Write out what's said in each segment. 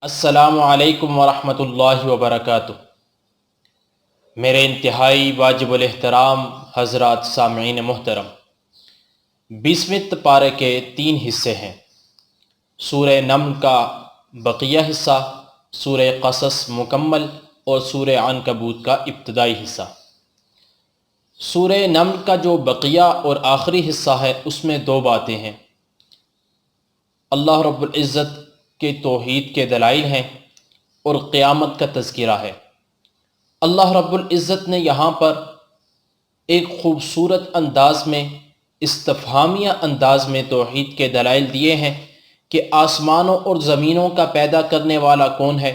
السلام علیکم ورحمۃ اللہ وبرکاتہ۔ میرے انتہائی واجب الاحترام حضرات سامعین محترم، 20ویں پارے کے 3 حصے ہیں۔ سورہ نمل کا بقیہ حصہ، سورہ قصص مکمل اور سورہ عنکبوت کا ابتدائی حصہ۔ سورہ نمل کا جو بقیہ اور آخری حصہ ہے اس میں 2 باتیں ہیں۔ اللہ رب العزت کے توحید کے دلائل ہیں اور قیامت کا تذکرہ ہے۔ اللہ رب العزت نے یہاں پر ایک خوبصورت انداز میں، استفہامیہ انداز میں توحید کے دلائل دیے ہیں کہ آسمانوں اور زمینوں کا پیدا کرنے والا کون ہے،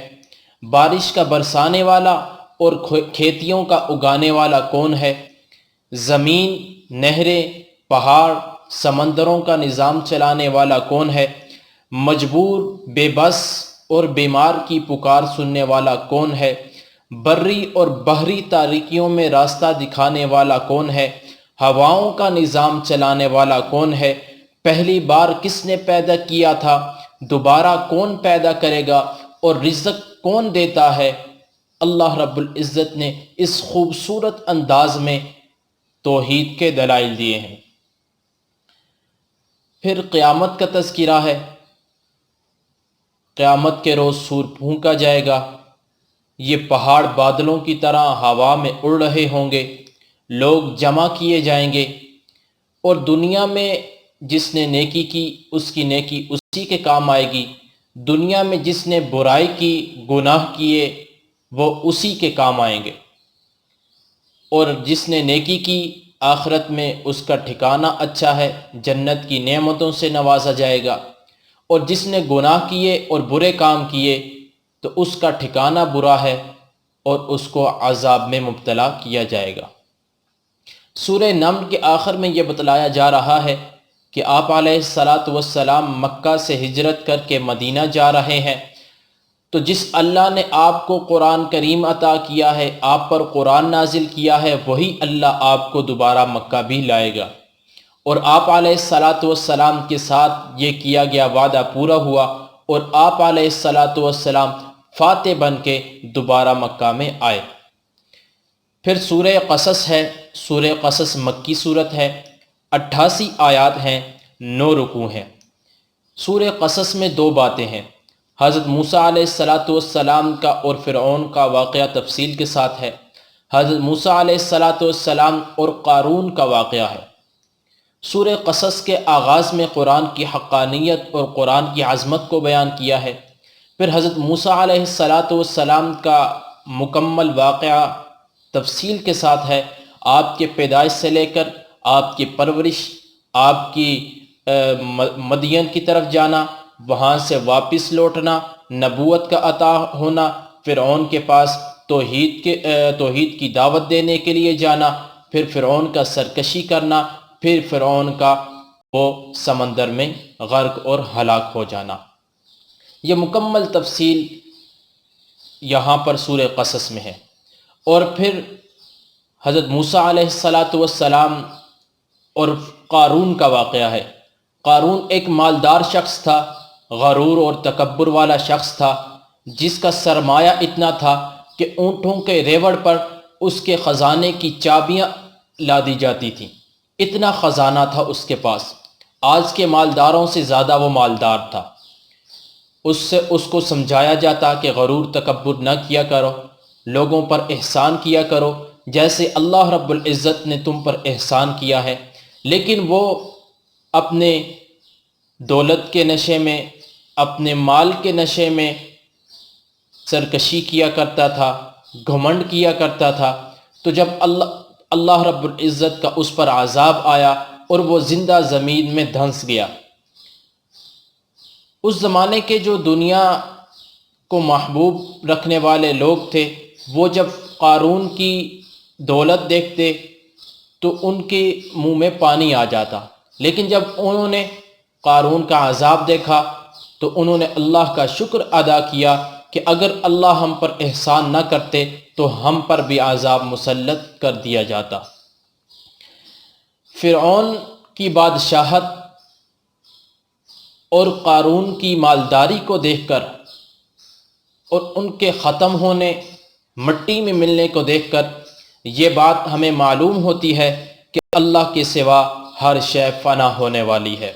بارش کا برسانے والا اور کھیتیوں کا اگانے والا کون ہے، زمین، نہریں، پہاڑ، سمندروں کا نظام چلانے والا کون ہے، مجبور، بے بس اور بیمار کی پکار سننے والا کون ہے، بری اور بحری تاریکیوں میں راستہ دکھانے والا کون ہے، ہواؤں کا نظام چلانے والا کون ہے، پہلی بار کس نے پیدا کیا تھا، دوبارہ کون پیدا کرے گا اور رزق کون دیتا ہے۔ اللہ رب العزت نے اس خوبصورت انداز میں توحید کے دلائل دیے ہیں۔ پھر قیامت کا تذکرہ ہے۔ قیامت کے روز سور پھونکا جائے گا، یہ پہاڑ بادلوں کی طرح ہوا میں اڑ رہے ہوں گے، لوگ جمع کیے جائیں گے، اور دنیا میں جس نے نیکی کی اس کی نیکی اسی کے کام آئے گی، دنیا میں جس نے برائی کی، گناہ کیے، وہ اسی کے کام آئیں گے، اور جس نے نیکی کی آخرت میں اس کا ٹھکانہ اچھا ہے، جنت کی نعمتوں سے نوازا جائے گا، اور جس نے گناہ کیے اور برے کام کیے تو اس کا ٹھکانہ برا ہے اور اس کو عذاب میں مبتلا کیا جائے گا۔ سورہ نمل کے آخر میں یہ بتلایا جا رہا ہے کہ آپ علیہ السلام مکہ سے ہجرت کر کے مدینہ جا رہے ہیں، تو جس اللہ نے آپ کو قرآن کریم عطا کیا ہے، آپ پر قرآن نازل کیا ہے، وہی اللہ آپ کو دوبارہ مکہ بھی لائے گا، اور آپ علیہ السلام کے ساتھ یہ کیا گیا وعدہ پورا ہوا، اور آپ علیہ السلام فاتح بن کے دوبارہ مکہ میں آئے۔ پھر سورہ قصص ہے۔ سورہ قصص مکی صورت ہے، 88 آیات ہیں، 9 رکوع ہیں۔ سورہ قصص میں 2 باتیں ہیں۔ حضرت موسیٰ علیہ السلام کا اور فرعون کا واقعہ تفصیل کے ساتھ ہے۔ حضرت موسیٰ علیہ السلام اور قارون کا واقعہ ہے۔ سورہ قصص کے آغاز میں قرآن کی حقانیت اور قرآن کی عظمت کو بیان کیا ہے۔ پھر حضرت موسیٰ علیہ السلام کا مکمل واقعہ تفصیل کے ساتھ ہے، آپ کے پیدائش سے لے کر آپ کی پرورش، آپ کی مدین کی طرف جانا، وہاں سے واپس لوٹنا، نبوت کا عطا ہونا، فرعون کے پاس توحید کی دعوت دینے کے لیے جانا، پھر فرعون کا سرکشی کرنا، پھر فرعون کا وہ سمندر میں غرق اور ہلاک ہو جانا۔ یہ مکمل تفصیل یہاں پر سورہ قصص میں ہے۔ اور پھر حضرت موسیٰ علیہ السلام اور قارون کا واقعہ ہے۔ قارون ایک مالدار شخص تھا، غرور اور تکبر والا شخص تھا، جس کا سرمایہ اتنا تھا کہ اونٹوں کے ریوڑ پر اس کے خزانے کی چابیاں لادی جاتی تھیں، اتنا خزانہ تھا اس کے پاس، آج کے مالداروں سے زیادہ وہ مالدار تھا۔ اس کو سمجھایا جاتا کہ غرور تکبر نہ کیا کرو، لوگوں پر احسان کیا کرو جیسے اللہ رب العزت نے تم پر احسان کیا ہے، لیکن وہ اپنے دولت کے نشے میں، اپنے مال کے نشے میں سرکشی کیا کرتا تھا، گھمنڈ کیا کرتا تھا، تو جب اللہ رب العزت کا اس پر عذاب آیا اور وہ زندہ زمین میں دھنس گیا۔ اس زمانے کے جو دنیا کو محبوب رکھنے والے لوگ تھے، وہ جب قارون کی دولت دیکھتے تو ان کے منہ میں پانی آ جاتا، لیکن جب انہوں نے قارون کا عذاب دیکھا تو انہوں نے اللہ کا شکر ادا کیا کہ اگر اللہ ہم پر احسان نہ کرتے تو ہم پر بھی عذاب مسلط کر دیا جاتا۔ فرعون کی بادشاہت اور قارون کی مالداری کو دیکھ کر اور ان کے ختم ہونے، مٹی میں ملنے کو دیکھ کر یہ بات ہمیں معلوم ہوتی ہے کہ اللہ کے سوا ہر شے فنا ہونے والی ہے۔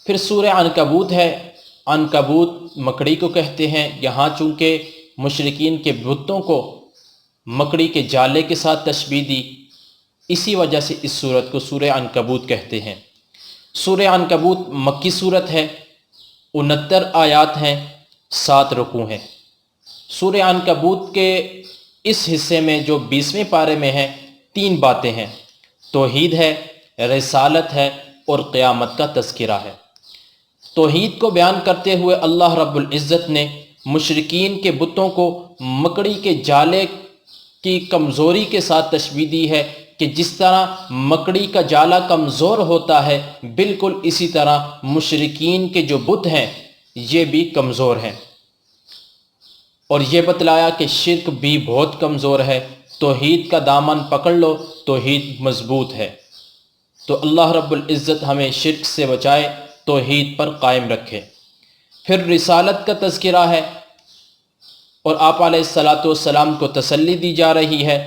پھر سورہ عنکبوت ہے۔ عنکبوت مکڑی کو کہتے ہیں۔ یہاں چونکہ مشرکین کے بتوں کو مکڑی کے جالے کے ساتھ تشبیہ دی، اسی وجہ سے اس سورت کو سورہ عنکبوت کہتے ہیں۔ سورہ عنکبوت مکی سورت ہے، 69 آیات ہیں، 7 رکوع ہیں۔ سورہ عنکبوت کے اس حصے میں جو 20ویں پارے میں ہے، 3 باتیں ہیں: توحید ہے، رسالت ہے اور قیامت کا تذکرہ ہے۔ توحید کو بیان کرتے ہوئے اللہ رب العزت نے مشرکین کے بتوں کو مکڑی کے جالے کی کمزوری کے ساتھ تشبیہ دی ہے کہ جس طرح مکڑی کا جالا کمزور ہوتا ہے، بالکل اسی طرح مشرکین کے جو بت ہیں یہ بھی کمزور ہیں، اور یہ بتلایا کہ شرک بھی بہت کمزور ہے۔ توحید کا دامن پکڑ لو، توحید مضبوط ہے۔ تو اللہ رب العزت ہمیں شرک سے بچائے، توحید پر قائم رکھے۔ پھر رسالت کا تذکرہ ہے، اور آپ علیہ السلام کو تسلی دی جا رہی ہے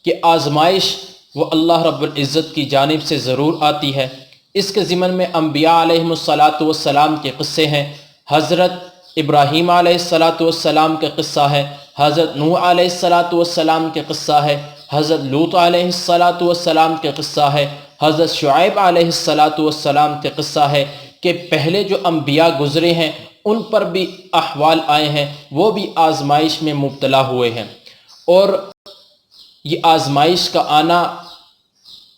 کہ آزمائش وہ اللہ رب العزت کی جانب سے ضرور آتی ہے۔ اس کے ضمن میں انبیاء علیہم السلام کے قصے ہیں۔ حضرت ابراہیم علیہ السلام کا قصہ ہے، حضرت نوح علیہ السلام کے قصہ ہے، حضرت لوط علیہ السلام کے قصہ ہے، حضرت شعیب علیہ السلام کے قصہ ہے کہ پہلے جو انبیاء گزرے ہیں ان پر بھی احوال آئے ہیں، وہ بھی آزمائش میں مبتلا ہوئے ہیں، اور یہ آزمائش کا آنا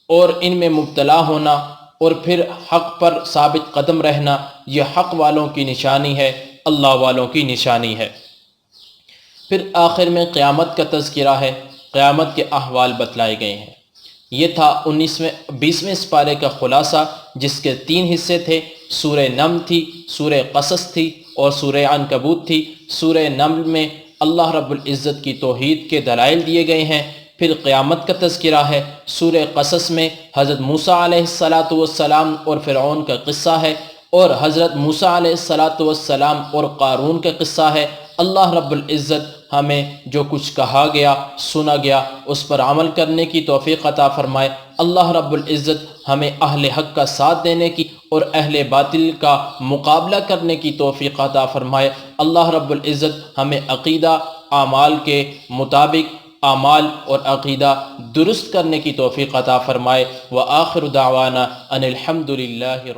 اور ان میں مبتلا ہونا اور پھر حق پر ثابت قدم رہنا، یہ حق والوں کی نشانی ہے، اللہ والوں کی نشانی ہے۔ پھر آخر میں قیامت کا تذکرہ ہے، قیامت کے احوال بتلائے گئے ہیں۔ یہ تھا 20ویں سپارے کا خلاصہ، جس کے 3 حصے تھے۔ سورہ نمل تھی، سورہ قصص تھی اور سورہ عنکبوت تھی۔ سورہ نمل میں اللہ رب العزت کی توحید کے دلائل دیے گئے ہیں، پھر قیامت کا تذکرہ ہے۔ سورہ قصص میں حضرت موسیٰ علیہ السلام اور فرعون کا قصہ ہے، اور حضرت موسیٰ علیہ السلام اور قارون کا قصہ ہے۔ اللہ رب العزت ہمیں جو کچھ کہا گیا، سنا گیا، اس پر عمل کرنے کی توفیق عطا فرمائے۔ اللہ رب العزت ہمیں اہل حق کا ساتھ دینے کی اور اہل باطل کا مقابلہ کرنے کی توفیق عطا فرمائے۔ اللہ رب العزت ہمیں عقیدہ اعمال کے مطابق اعمال اور عقیدہ درست کرنے کی توفیق عطا فرمائے۔ وآخر دعوانا ان الحمد للہ